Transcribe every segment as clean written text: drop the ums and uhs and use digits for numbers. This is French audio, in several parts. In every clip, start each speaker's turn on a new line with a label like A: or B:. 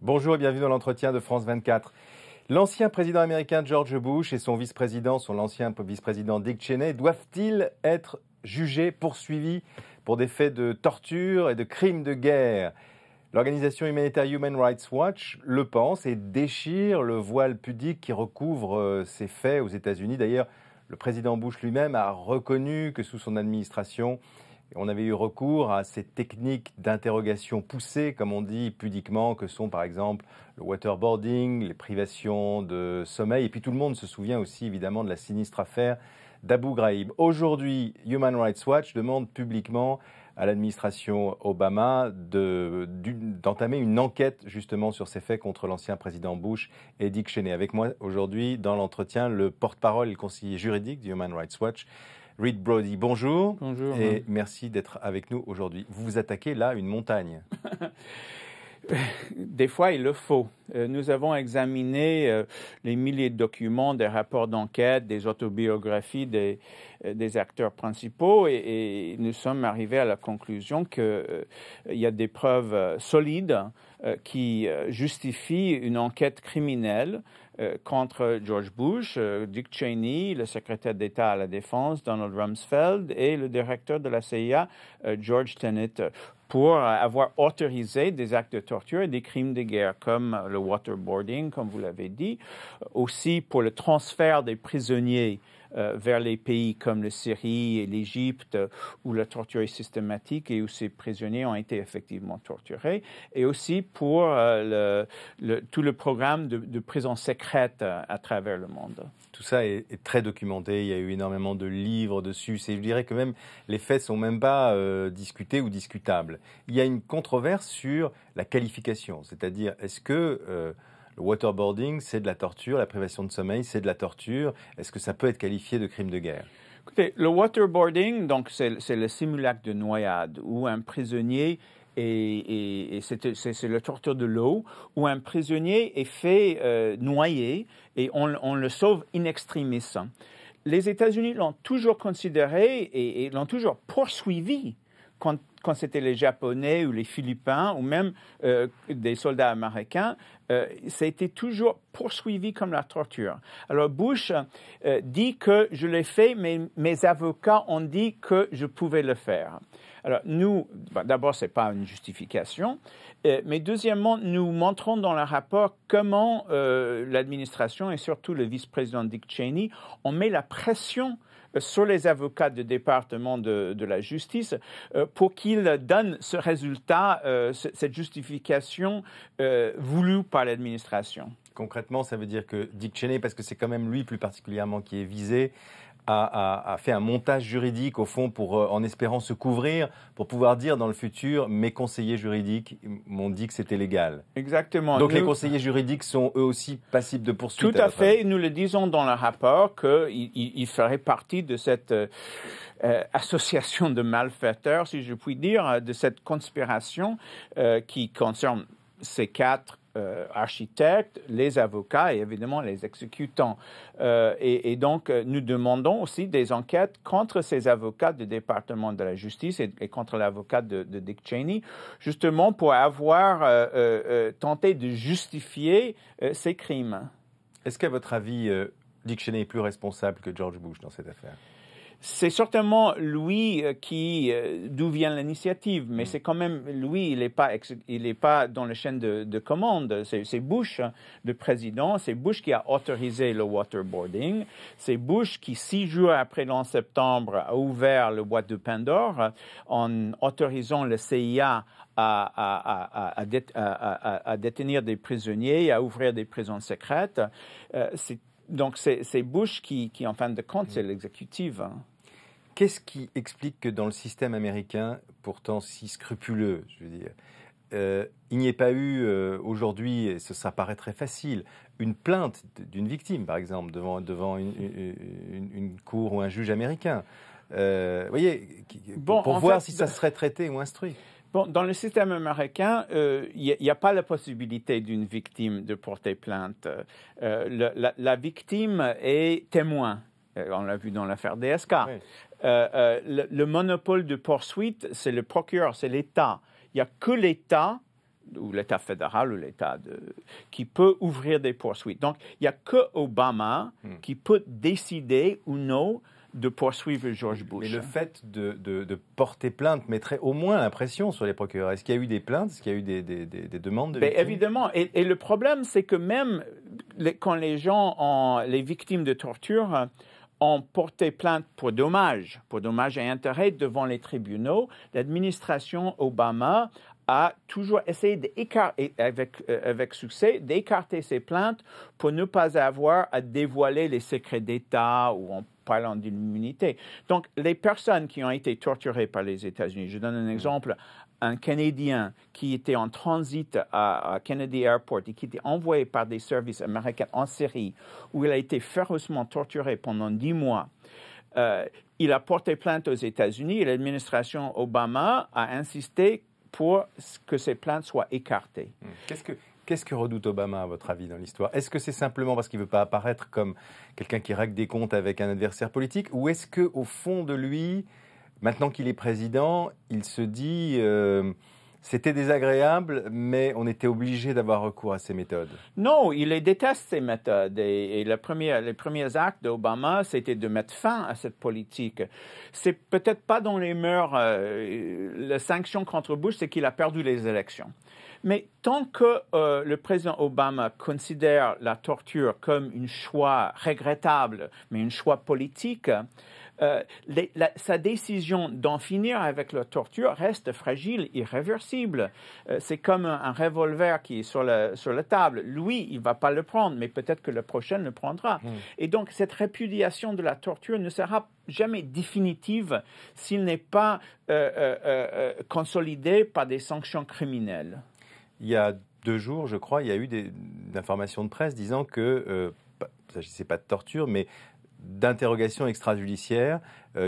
A: Bonjour et bienvenue dans l'entretien de France 24. L'ancien président américain George Bush et son vice-président, l'ancien vice-président Dick Cheney, doivent-ils être jugés, poursuivis pour des faits de torture et de crimes de guerre? L'organisation humanitaire Human Rights Watch le pense et déchire le voile pudique qui recouvre ces faits aux États-Unis. D'ailleurs, le président Bush lui-même a reconnu que sous son administration, on avait eu recours à ces techniques d'interrogation poussées, comme on dit pudiquement, que sont par exemple le waterboarding, les privations de sommeil. Et puis tout le monde se souvient aussi évidemment de la sinistre affaire d'Abu Ghraib. Aujourd'hui, Human Rights Watch demande publiquement à l'administration Obama d'entamer une enquête justement sur ces faits contre l'ancien président Bush et Dick Cheney. Avec moi aujourd'hui dans l'entretien, le porte-parole et le conseiller juridique du Human Rights Watch, Reed Brody. Bonjour.
B: Bonjour.
A: Et merci d'être avec nous aujourd'hui. Vous vous attaquez là à une montagne.
B: Des fois, il le faut. Nous avons examiné les milliers de documents, des rapports d'enquête, des autobiographies des acteurs principaux et nous sommes arrivés à la conclusion qu'il y a des preuves solides qui justifient une enquête criminelle contre George Bush, Dick Cheney, le secrétaire d'État à la Défense, Donald Rumsfeld, et le directeur de la CIA, George Tenet, pour avoir autorisé des actes de torture et des crimes de guerre, comme le waterboarding, comme vous l'avez dit, aussi pour le transfert des prisonniers vers les pays comme la Syrie et l'Égypte, où la torture est systématique et où ces prisonniers ont été effectivement torturés, et aussi pour tout le programme de prison secrète à travers le monde.
A: Tout ça est très documenté, il y a eu énormément de livres dessus, et je dirais que même les faits ne sont même pas discutés ou discutables. Il y a une controverse sur la qualification, c'est-à-dire est-ce que le waterboarding, c'est de la torture, la privation de sommeil, c'est de la torture. Est-ce que ça peut être qualifié de crime de guerre?
B: Écoutez, le waterboarding, donc c'est le simulacre de noyade où un prisonnier et c'est la torture de l'eau où un prisonnier est fait noyer et on le sauve in extremis. Les États-Unis l'ont toujours considéré et l'ont toujours poursuivi quand c'était les Japonais ou les Philippins ou même des soldats américains, ça a été toujours poursuivi comme la torture. Alors Bush dit que je l'ai fait, mais mes avocats ont dit que je pouvais le faire. Alors nous, d'abord, ce n'est pas une justification, mais deuxièmement, nous montrons dans le rapport comment l'administration et surtout le vice-président Dick Cheney ont mis la pression sur les avocats du département de la justice pour qu'ils donnent ce résultat, cette justification voulue par l'administration.
A: Concrètement, ça veut dire que Dick Cheney, parce que c'est quand même lui plus particulièrement qui est visé, a fait un montage juridique au fond en espérant se couvrir pour pouvoir dire dans le futur mes conseillers juridiques m'ont dit que c'était légal.
B: Exactement.
A: Donc les conseillers juridiques sont eux aussi passibles de poursuite.
B: Tout à fait. Nous le disons dans le rapport qu'il ferait partie de cette association de malfaiteurs, si je puis dire, de cette conspiration qui concerne ces quatre architectes, les avocats et évidemment les exécutants. Et donc, nous demandons aussi des enquêtes contre ces avocats du département de la justice et contre l'avocat de Dick Cheney, justement pour avoir tenté de justifier ces crimes.
A: Est-ce qu'à votre avis, Dick Cheney est plus responsable que George Bush dans cette affaire?
B: C'est certainement lui d'où vient l'initiative, mais c'est quand même lui, il n'est pas dans la chaîne de commande. C'est Bush, le président, c'est Bush qui a autorisé le waterboarding, c'est Bush qui, 6 jours après le 11 septembre, a ouvert le boîte de Pandore en autorisant le CIA à détenir des prisonniers, à ouvrir des prisons secrètes. Donc c'est Bush qui, en fin de compte, c'est l'exécutif.
A: Qu'est-ce qui explique que dans le système américain, pourtant si scrupuleux, je veux dire, il n'y ait pas eu aujourd'hui, et ça paraît très facile, une plainte d'une victime, par exemple, devant une cour ou un juge américain. Vous voyez, pour voir si ça serait traité ou instruit.
B: Bon, dans le système américain, il n'y a pas la possibilité d'une victime de porter plainte. La victime est témoin. On l'a vu dans l'affaire DSK. Oui. Le monopole de poursuite, c'est le procureur, c'est l'État. Il n'y a que l'État ou l'État fédéral ou l'État qui peut ouvrir des poursuites. Donc, il n'y a que Obama qui peut décider ou non de poursuivre George Bush.
A: Mais le fait de porter plainte mettrait au moins la pression sur les procureurs. Est-ce qu'il y a eu des plaintes? Est-ce qu'il y a eu des demandes de victimes?
B: Évidemment. Et le problème, c'est que même quand les victimes de torture ont porté plainte pour dommages et intérêts devant les tribunaux, l'administration Obama a toujours essayé avec succès d'écarter ces plaintes pour ne pas avoir à dévoiler les secrets d'État ou en parlant d'une immunité. Donc, les personnes qui ont été torturées par les États-Unis, je donne un exemple, un Canadien qui était en transit à Kennedy Airport et qui était envoyé par des services américains en Syrie, où il a été férocement torturé pendant 10 mois. Il a porté plainte aux États-Unis et l'administration Obama a insisté pour que ces plaintes soient écartées.
A: Qu'est-ce que redoute Obama, à votre avis, dans l'histoire? Est-ce que c'est simplement parce qu'il ne veut pas apparaître comme quelqu'un qui règle des comptes avec un adversaire politique? Ou est-ce qu'au fond de lui, maintenant qu'il est président, il se dit c'était désagréable, mais on était obligé d'avoir recours à ces méthodes?
B: Non, il déteste ces méthodes. Et les premiers actes d'Obama, c'était de mettre fin à cette politique. C'est peut-être pas dans les mœurs. La sanction contre Bush, c'est qu'il a perdu les élections. Mais tant que le président Obama considère la torture comme un choix regrettable, mais un choix politique, sa décision d'en finir avec la torture reste fragile, irréversible. C'est comme un revolver qui est sur la table. Lui, il ne va pas le prendre, mais peut-être que le prochain le prendra. Et donc, cette répudiation de la torture ne sera jamais définitive s'il n'est pas consolidé par des sanctions criminelles.
A: Il y a 2 jours, je crois, il y a eu des informations de presse disant que, il ne s'agissait pas de torture, mais d'interrogations extrajudiciaires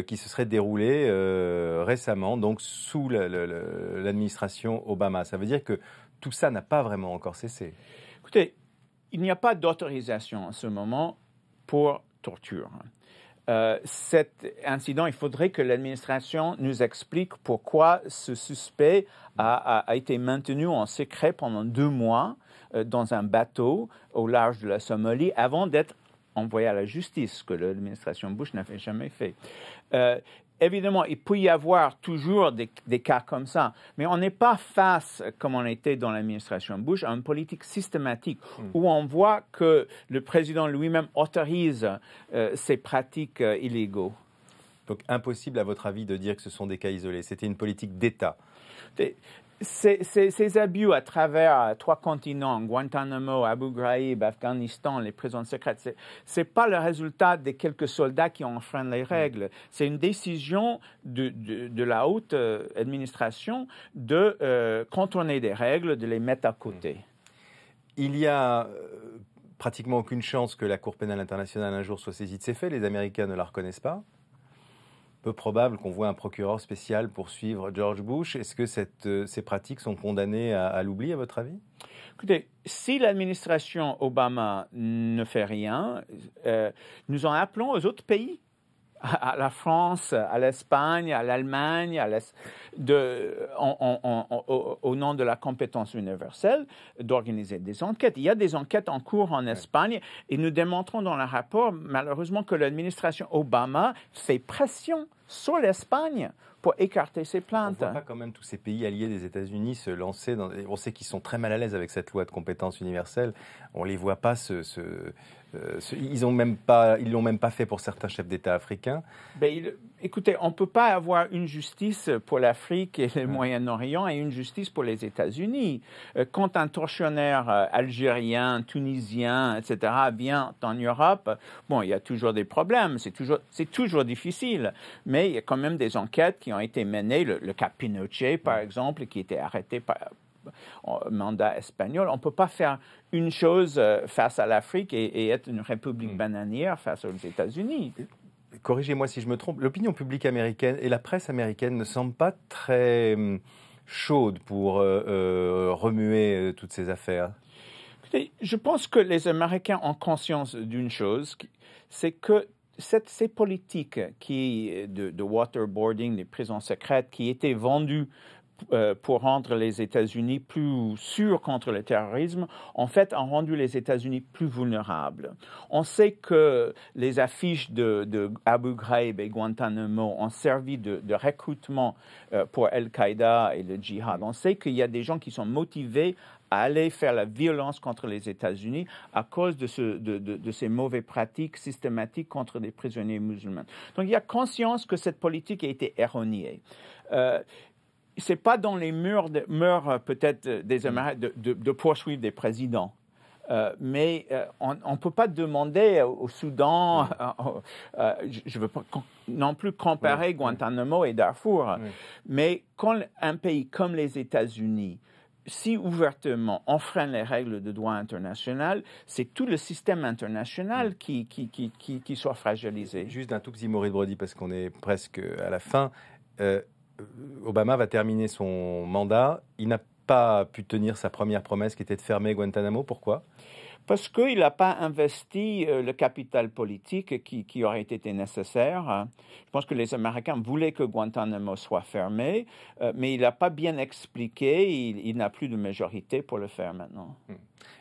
A: qui se seraient déroulées récemment, donc sous l'administration Obama. Ça veut dire que tout ça n'a pas vraiment encore cessé.
B: Écoutez, il n'y a pas d'autorisation en ce moment pour torture. Cet incident, il faudrait que l'administration nous explique pourquoi ce suspect a été maintenu en secret pendant 2 mois dans un bateau au large de la Somalie avant d'être envoyé à la justice, ce que l'administration Bush n'avait jamais fait. Évidemment, il peut y avoir toujours des cas comme ça, mais on n'est pas face, comme on était dans l'administration Bush, à une politique systématique où on voit que le président lui-même autorise ces pratiques illégaux.
A: Donc impossible, à votre avis, de dire que ce sont des cas isolés. C'était une politique d'État.
B: Ces abus à travers 3 continents, Guantanamo, Abu Ghraib, Afghanistan, les prisons secrètes, c'est pas le résultat des quelques soldats qui ont enfreint les règles. C'est une décision de la haute administration de contourner des règles, de les mettre à côté.
A: Il y a pratiquement aucune chance que la Cour pénale internationale un jour soit saisie de ces faits. Les Américains ne la reconnaissent pas. Peu probable qu'on voit un procureur spécial poursuivre George Bush. Est-ce que ces pratiques sont condamnées à l'oubli, à votre avis?
B: Écoutez, si l'administration Obama ne fait rien, nous en appelons aux autres pays, à la France, à l'Espagne, à l'Allemagne, au nom de la compétence universelle, d'organiser des enquêtes. Il y a des enquêtes en cours en Espagne et nous démontrons dans le rapport, malheureusement, que l'administration Obama fait pression sur l'Espagne pour écarter ces plaintes.
A: On ne voit pas quand même tous ces pays alliés des États-Unis se lancer dans... On sait qu'ils sont très mal à l'aise avec cette loi de compétence universelle. On ne les voit pas ils l'ont même pas fait pour certains chefs d'État africains.
B: Écoutez, on ne peut pas avoir une justice pour l'Afrique et le Moyen-Orient et une justice pour les États-Unis. Quand un tortionnaire algérien, tunisien, etc. vient en Europe, il y a toujours des problèmes, c'est toujours difficile, mais il y a quand même des enquêtes qui ont été menées, le cas Pinochet, par exemple, qui était arrêté par mandat espagnol. On ne peut pas faire une chose face à l'Afrique et être une république bananière face aux États-Unis.
A: Corrigez-moi si je me trompe, l'opinion publique américaine et la presse américaine ne semblent pas très chaudes pour remuer toutes ces affaires.
B: Écoutez, je pense que les Américains ont conscience d'une chose, c'est que ces politiques de waterboarding, des prisons secrètes qui étaient vendues pour rendre les États-Unis plus sûrs contre le terrorisme, en fait, ont rendu les États-Unis plus vulnérables. On sait que les affiches de Abu Ghraib et Guantanamo ont servi de recrutement pour Al-Qaïda et le djihad. On sait qu'il y a des gens qui sont motivés à aller faire la violence contre les États-Unis à cause de ces mauvaises pratiques systématiques contre les prisonniers musulmans. Donc, il y a conscience que cette politique a été erronée. C'est pas dans les mœurs peut-être des Américains de poursuivre des présidents. Mais on ne peut pas demander au Soudan, je ne veux pas non plus comparer Guantanamo et Darfour, mais quand un pays comme les États-Unis, si ouvertement enfreint les règles de droit international, c'est tout le système international qui soit fragilisé.
A: Juste un tout petit mot, Reed Brody, parce qu'on est presque à la fin. Obama va terminer son mandat. Il n'a pas pu tenir sa première promesse qui était de fermer Guantanamo. Pourquoi ?
B: Parce qu'il n'a pas investi le capital politique qui aurait été nécessaire. Je pense que les Américains voulaient que Guantanamo soit fermé, mais il n'a pas bien expliqué. Il n'a plus de majorité pour le faire maintenant.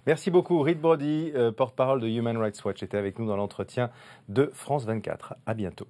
A: Merci beaucoup. Reed Brody, porte-parole de Human Rights Watch, était avec nous dans l'entretien de France 24. À bientôt.